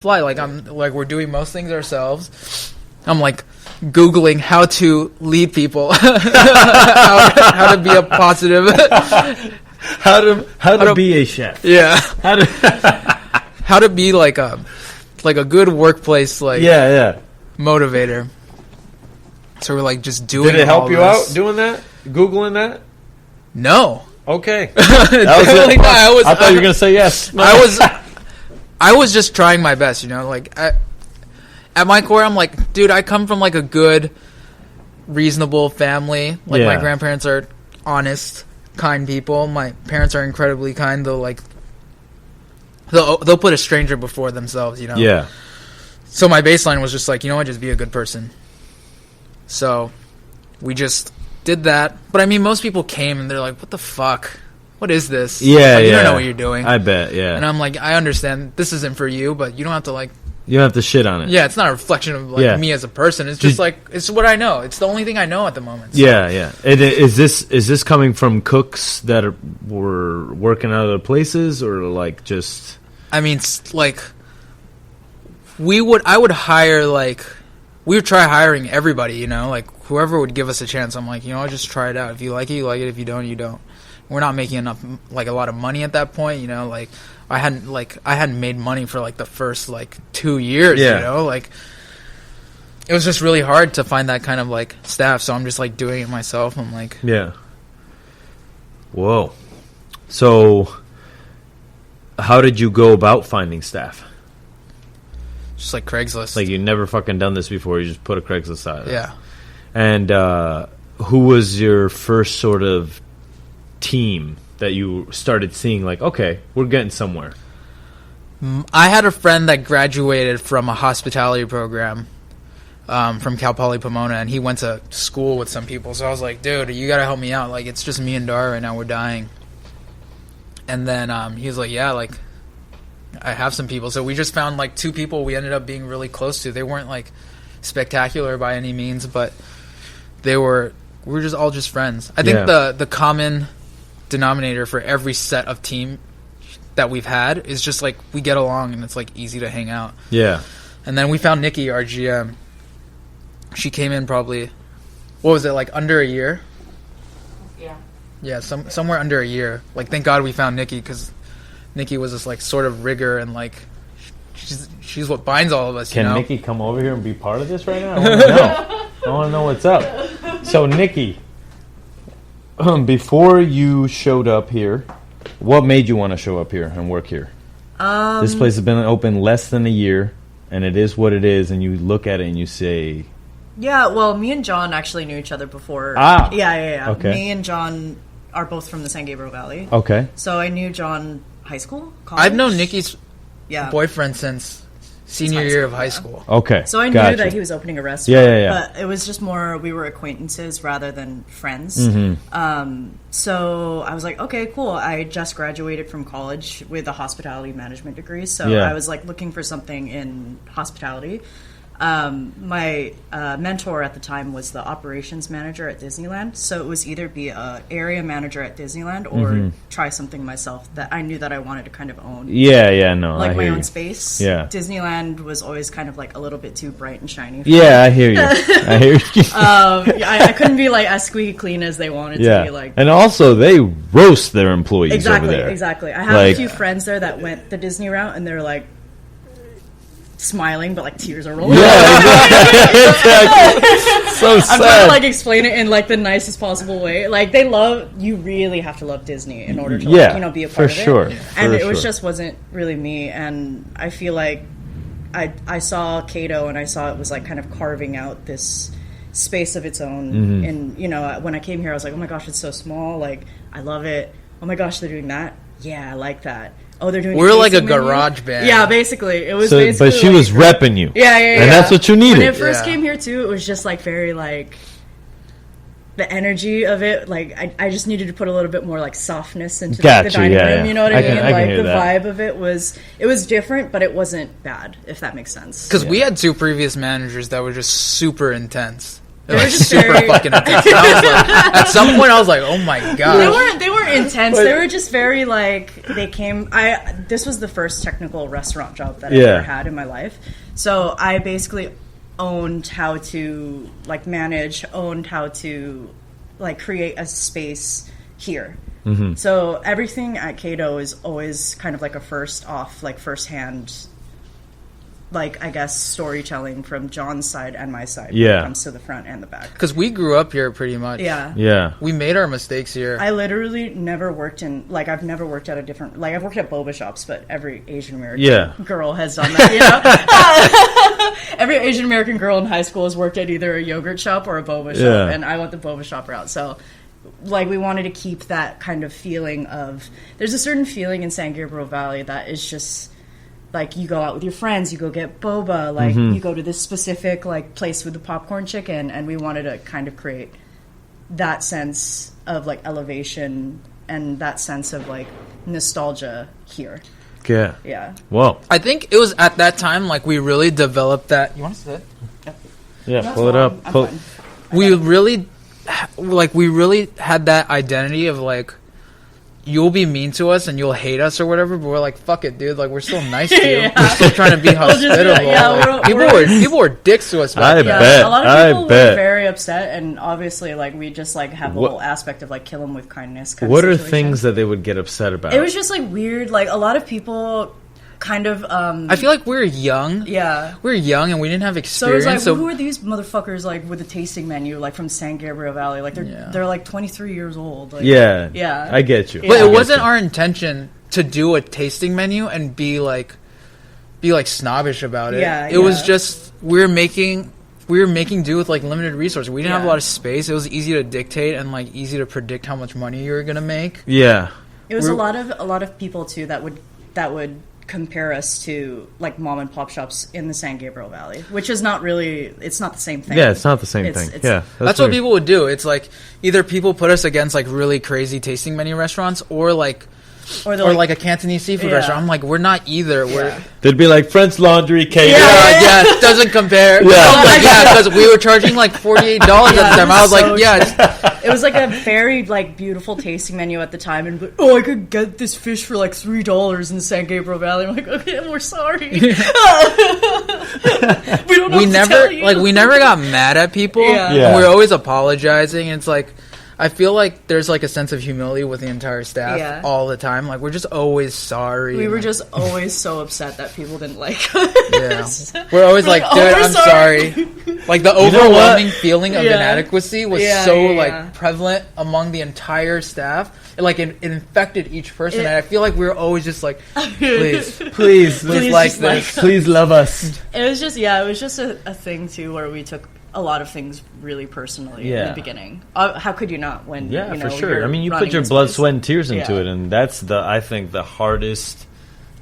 fly. Like we're doing most things ourselves. I'm like Googling how to lead people, how to be a positive, how to be a chef. Yeah, how to be like a good workplace motivator. So we're like just doing. Did it help you out doing that? Googling that? No. Okay. Definitely not. I thought you were gonna say yes. I was just trying my best, like at my core, I'm like, dude, I come from like a good, reasonable family. Like my grandparents are honest, kind people. My parents are incredibly kind, though. Like they'll put a stranger before themselves, Yeah. So my baseline was just like, just be a good person. So we just did that. But I mean, most people came and they're like, what the fuck? What is this? Yeah, You don't know what you're doing. I bet, yeah. And I'm like, I understand this isn't for you, but you don't have to like... You don't have to shit on it. Yeah, it's not a reflection of me as a person. It's just it's what I know. It's the only thing I know at the moment. So. Yeah. Is this coming from cooks that were working out of other places, or like just... I mean, like, I would hire, like... We would try hiring everybody, like, whoever would give us a chance. I'm like, I'll just try it out. If you like it, you like it. If you don't, you don't. We're not making enough, like, a lot of money at that point, like, I hadn't made money for, like, the first, like, 2 years, like, it was just really hard to find that kind of, like, staff, so I'm just, like, doing it myself. I'm like... Yeah. Whoa. So, how did you go about finding staff? Just, like, Craigslist. Like, you never fucking done this before, you just put a Craigslist out. Yeah. And, who was your first sort of team that you started seeing, like, okay, we're getting somewhere? I had a friend that graduated from a hospitality program from Cal Poly Pomona, and he went to school with some people. So I was like, dude, you gotta help me out. Like, it's just me and Dara right now. We're dying. And then he was like, yeah, like, I have some people. So we just found, like, 2 people we ended up being really close to. They weren't, like, spectacular by any means, but we were just all just friends. I think the common denominator for every set of team that we've had is just like we get along and it's like easy to hang out. Yeah. And then we found Nikki, our GM. She came in probably, what was it, like under a year? Yeah, somewhere under a year. Like, thank God we found Nikki, because Nikki was this like sort of rigor, and like she's what binds all of us. Can Nikki come over here and be part of this right now? I want to know. I want to know what's up. So Nikki, before you showed up here, what made you want to show up here and work here? This place has been open less than a year, and it is what it is, and you look at it and you say... Yeah, well, me and John actually knew each other before. Yeah. Okay. Me and John are both from the San Gabriel Valley. Okay. So I knew John high school, college. I've known Nikki's boyfriend since senior year of high school. Okay. So I knew that he was opening a restaurant. Yeah. But it was just more, we were acquaintances rather than friends. Mm-hmm. So I was like, okay, cool. I just graduated from college with a hospitality management degree. So I was like looking for something in hospitality. My mentor at the time was the operations manager at Disneyland, so it was either be a area manager at Disneyland or try something myself that I knew that I wanted to kind of own. Like my own space. Yeah. Disneyland was always kind of like a little bit too bright and shiny. I hear you. I couldn't be like as squeaky clean as they wanted to be. Like, and also they roast their employees over there. Exactly. I have a few friends there that went the Disney route, and they're like smiling, but like tears are rolling. Exactly. So sad. I'm trying to like explain it in like the nicest possible way. Like, you really have to love Disney in order to like, be a part of it. Sure. And it just wasn't really me. And I feel like I saw Kato, and I saw it was like kind of carving out this space of its own. And when I came here, I was like, oh my gosh, it's so small. Like, I love it. Oh my gosh, they're doing that. Yeah, I like that. Oh, they're doing. We're like a garage band. Yeah, basically, it was. But she was repping you. Yeah. And that's what you needed. When it first came here too, it was just like very like the energy of it. Like I just needed to put a little bit more like softness into the dining room. You know what I mean? Like the vibe of it was different, but it wasn't bad. If that makes sense. Because we had 2 previous managers that were just super intense. They're like super fucking intense. And I was like, at some point, I was like, oh my god. They weren't intense. They were just very like they came. This was the first technical restaurant job that I ever had in my life. So I basically owned how to like manage, owned how to like create a space here. Mm-hmm. So everything at Kato is always kind of like a firsthand, like I guess storytelling from John's side and my side when it comes to the front and the back. Because we grew up here pretty much. Yeah. We made our mistakes here. I literally never worked I've never worked at a different, like I've worked at boba shops, but every Asian American girl has done that, you know? Every Asian American girl in high school has worked at either a yogurt shop or a boba shop, and I went the boba shop route, so... Like, we wanted to keep that kind of feeling of... There's a certain feeling in San Gabriel Valley that is just... Like, you go out with your friends, you go get boba, like, you go to this specific, like, place with the popcorn chicken, and we wanted to kind of create that sense of, like, elevation and that sense of, like, nostalgia here. Yeah. Yeah. Whoa. I think it was at that time, like, we really developed that... You want to sit? Yeah, No, pull it up. We really had that identity of, like, you'll be mean to us and you'll hate us or whatever, but we're like, fuck it, dude. Like, we're still nice to you. We're still trying to be hospitable. People were dicks to us back then. Bet. A lot of people were very upset, and obviously, like, we just, like, have the whole aspect of, like, kill them with kindness kind What of are situation. things that they would get upset about? It was just, like, weird. Like, a lot of people... kind of I feel like we're young. Yeah. We're young and we didn't have experience. So it's like, who are these motherfuckers like with a tasting menu like from San Gabriel Valley? Like they're like 23 years old. Like, yeah. I get you. But it wasn't our intention to do a tasting menu and be like snobbish about it. It was just we were making do with like limited resources. We didn't have a lot of space. It was easy to dictate and like easy to predict how much money you were gonna make. Yeah. It was a lot of people too that would compare us to like mom and pop shops in the San Gabriel Valley, which is not really, it's not the same thing. Yeah, it's not the same thing. Yeah, that's what people would do. It's like either people put us against like really crazy tasting menu restaurants or like a Cantonese seafood restaurant. I'm like, we're not either. They'd be like French Laundry, Kato. Yeah, it doesn't compare. Because we were charging like $48 at the time. I was like, it was like a very like beautiful tasting menu at the time, and I could get this fish for like $3 in the San Gabriel Valley. I'm like, okay, we're sorry. We don't know what to tell you. We never got mad at people. And we were always apologizing. And it's like, I feel like there's like a sense of humility with the entire staff all the time. Like, we're just always sorry. We were just always so upset that people didn't like us. We're always like, dude, I'm sorry. Like, the overwhelming feeling of inadequacy was like prevalent among the entire staff. It infected each person, and I feel like we were always just like, please like this. Please love us. It was just a thing too where we took a lot of things really personally in the beginning. How could you not when for sure. I mean, you put your blood, sweat, and tears into it, and that's I think the hardest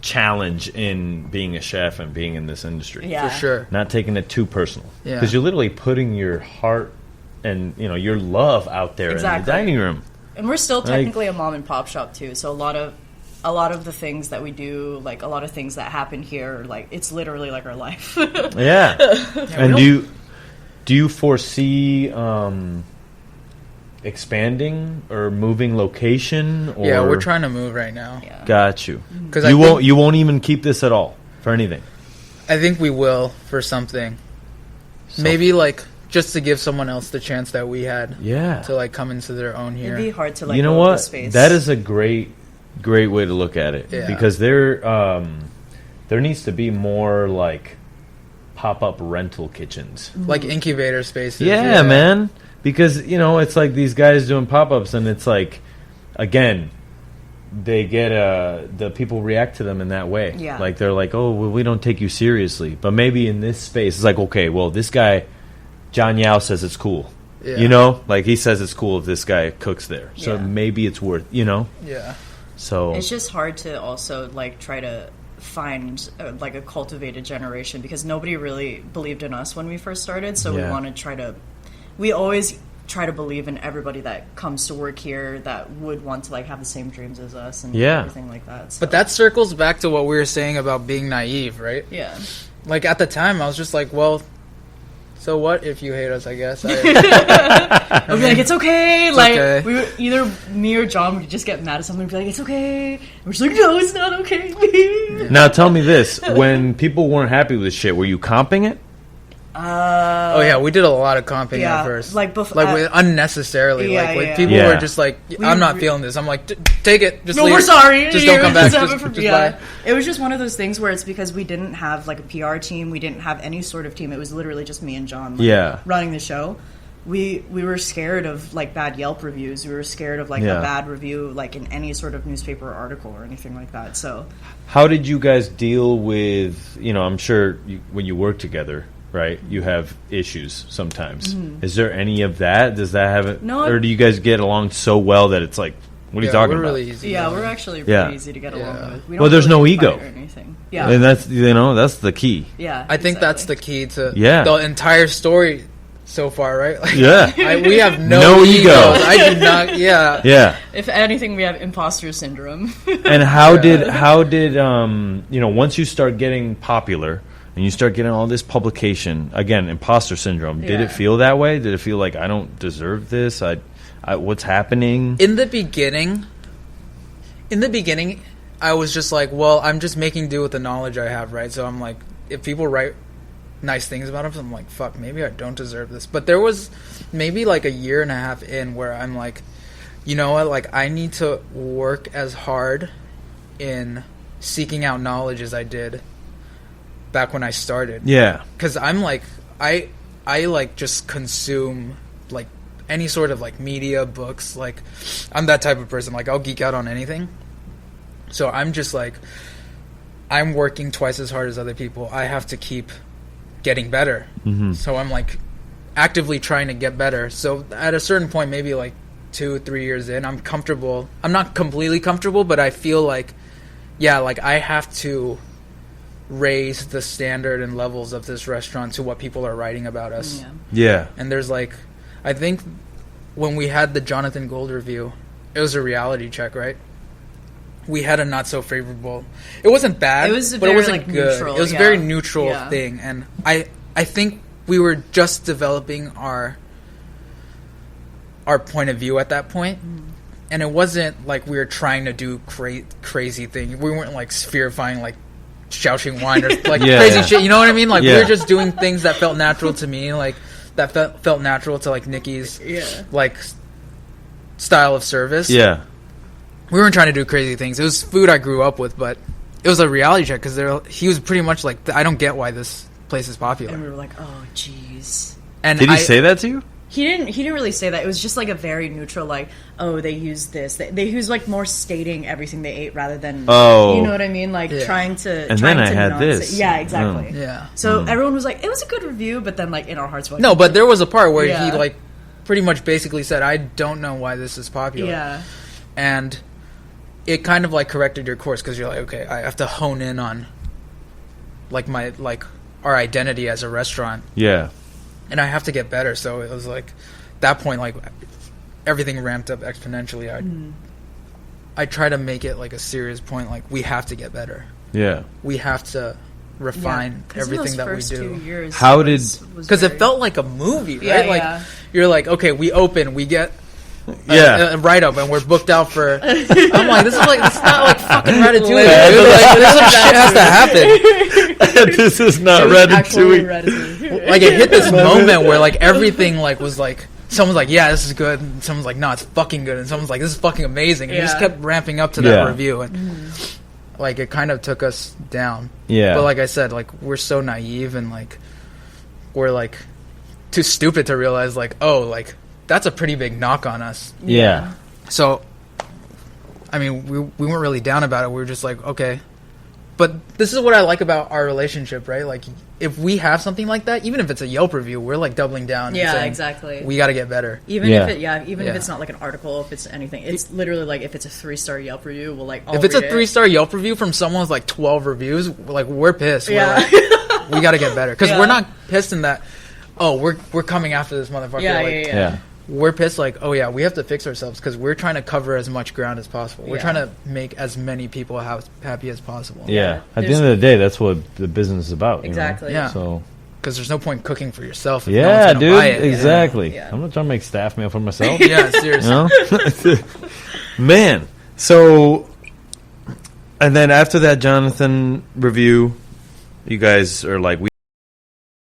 challenge in being a chef and being in this industry. For sure. Not taking it too personal, because you're literally putting your heart and your love out there in the dining room. And we're still technically a mom and pop shop too, so a lot of the things that we do, like a lot of things that happen here, like it's literally like our life. And do you foresee expanding or moving location? Or? Yeah, we're trying to move right now. Yeah. Got you. Because you won't even keep this at all for anything. I think we will for something. Maybe like just to give someone else the chance that we had. To like come into their own here. It'd be hard to like. You know what? The space. That is a great way to look at it. Because there needs to be more like pop-up rental kitchens, like incubator spaces. Yeah, man. Because it's like these guys doing pop-ups, and it's like, again, they get the people react to them in that way. Yeah. Like they're like, oh, well, we don't take you seriously. But maybe in this space, it's like, okay, well, this guy, Jon Yao, says it's cool. Yeah. Like he says it's cool if this guy cooks there. So maybe it's worth. Yeah. So it's just hard to also like try to find like a cultivated generation, because nobody really believed in us when we first started, so we always try to believe in everybody that comes to work here that would want to like have the same dreams as us and everything like that. So. But that circles back to what we were saying about being naive, right? Yeah. Like at the time I was just like, well, so what if you hate us? I guess. I'd be like, it's okay. Okay. We were, either me or John would just get mad at something and be like, it's okay. And we're just like, no, it's not okay. Now tell me this: when people weren't happy with shit, were you comping it? Oh yeah, we did a lot of comping at first, unnecessarily. People were just like, "I'm not feeling this." I'm like, "Take it, just leave. We're sorry. Just don't come back. Just bye." It was just one of those things where it's because we didn't have like a PR team, we didn't have any sort of team. It was literally just me and John, running the show. We were scared of like bad Yelp reviews. We were scared of like a bad review, like in any sort of newspaper article or anything like that. So, how did you guys deal with? I'm sure when you work together. Right, you have issues sometimes. Mm-hmm. Is there any of that? Does that have it? No. Or do you guys get along so well that it's like, what are you talking about? Really easy. Yeah, we're actually pretty easy to get along with. We don't there's no ego or anything. Yeah, and that's that's the key. Yeah, I think that's the key to the entire story so far. Right? Like, we have no ego. I do not. Yeah. If anything, we have imposter syndrome. And how did once you start getting popular? And you start getting all this publication again, imposter syndrome. Did it feel that way? Did it feel like I don't deserve this? I what's happening? In the beginning, I was just like, well, I'm just making do with the knowledge I have, right? So I'm like, if people write nice things about him, I'm like, fuck, maybe I don't deserve this. But there was maybe like a year and a half in where I'm like, you know what? Like, I need to work as hard in seeking out knowledge as I did back when I started. Yeah. Because I'm like, I like just consume like any sort of like media, books. Like, I'm that type of person. Like, I'll geek out on anything. So I'm just like, I'm working twice as hard as other people. I have to keep getting better. Mm-hmm. So I'm like actively trying to get better. So at a certain point, maybe like 2-3 years in, I'm comfortable. I'm not completely comfortable, but I feel like, like I have to raise the standard and levels of this restaurant to what people are writing about us. Yeah. And there's like, I think when we had the Jonathan Gold review, it was a reality check, right? We had a not so favorable. It wasn't bad, but it wasn't good. Neutral, it was a very neutral thing, and I think we were just developing our point of view at that point. And it wasn't like we were trying to do crazy things. We weren't like spherifying like Shaoxing wine or like crazy shit, you know what I mean? Like we were just doing things that felt natural to me, like that felt natural to like Nikki's like style of service. Yeah, we weren't trying to do crazy things. It was food I grew up with, but it was a reality check because he was pretty much like, I don't get why this place is popular. And we were like, oh jeez. And did he say that to you? He didn't really say that. It was just like a very neutral, like, oh, they use this. They use like more stating everything they ate rather than, you know what I mean? Like trying to. And trying then I to had this. Yeah, exactly. Yeah. So everyone was like, it was a good review, but then like in our hearts, like, no, but there was a part where he like pretty much basically said, I don't know why this is popular. Yeah. And it kind of like corrected your course because you're like, okay, I have to hone in on like our identity as a restaurant. Yeah. And I have to get better. So it was like that point, like everything ramped up exponentially. I try to make it like a serious point. Like we have to get better. Yeah. We have to refine everything that we do. How did? Because it felt like a movie, right? Like you're like, okay, we open, we get a write up, and we're booked out for. I'm like, this is not like fucking Ratatouille. Dude. Like, this shit has to happen. This is not Ratatouille. Like it hit this moment where like everything like was like, someone's like, yeah, this is good, and someone's like, no, it's fucking good, and someone's like, this is fucking amazing, and it just kept ramping up to that review, and like it kind of took us down. Yeah. But like I said, like we're so naive, and like we're like too stupid to realize like, oh, like that's a pretty big knock on us. Yeah. So, I mean, we weren't really down about it. We were just like, okay. But this is what I like about our relationship, right? Like, if we have something like that, even if it's a Yelp review, we're like doubling down. Yeah, and saying, exactly. We got to get better. Even if it's not like an article, if it's anything, it's literally like if it's a 3-star Yelp review, we'll like. If it's a 3-star Yelp review from someone with like 12 reviews, like we're pissed. Yeah. We're like, we got to get better because we're not pissed in that. Oh, we're coming after this motherfucker. Yeah. We're pissed like, oh yeah, we have to fix ourselves because we're trying to cover as much ground as possible. We're trying to make as many people happy as possible. Yeah. At the end of the day, that's what the business is about. Exactly. You know? So, because there's no point cooking for yourself if Yeah, no one's gonna dude. buy it. Exactly. Yeah. I'm not trying to make staff meal for myself. Yeah, seriously. You know? Man. So, and then after that Jonathan review, you guys are like,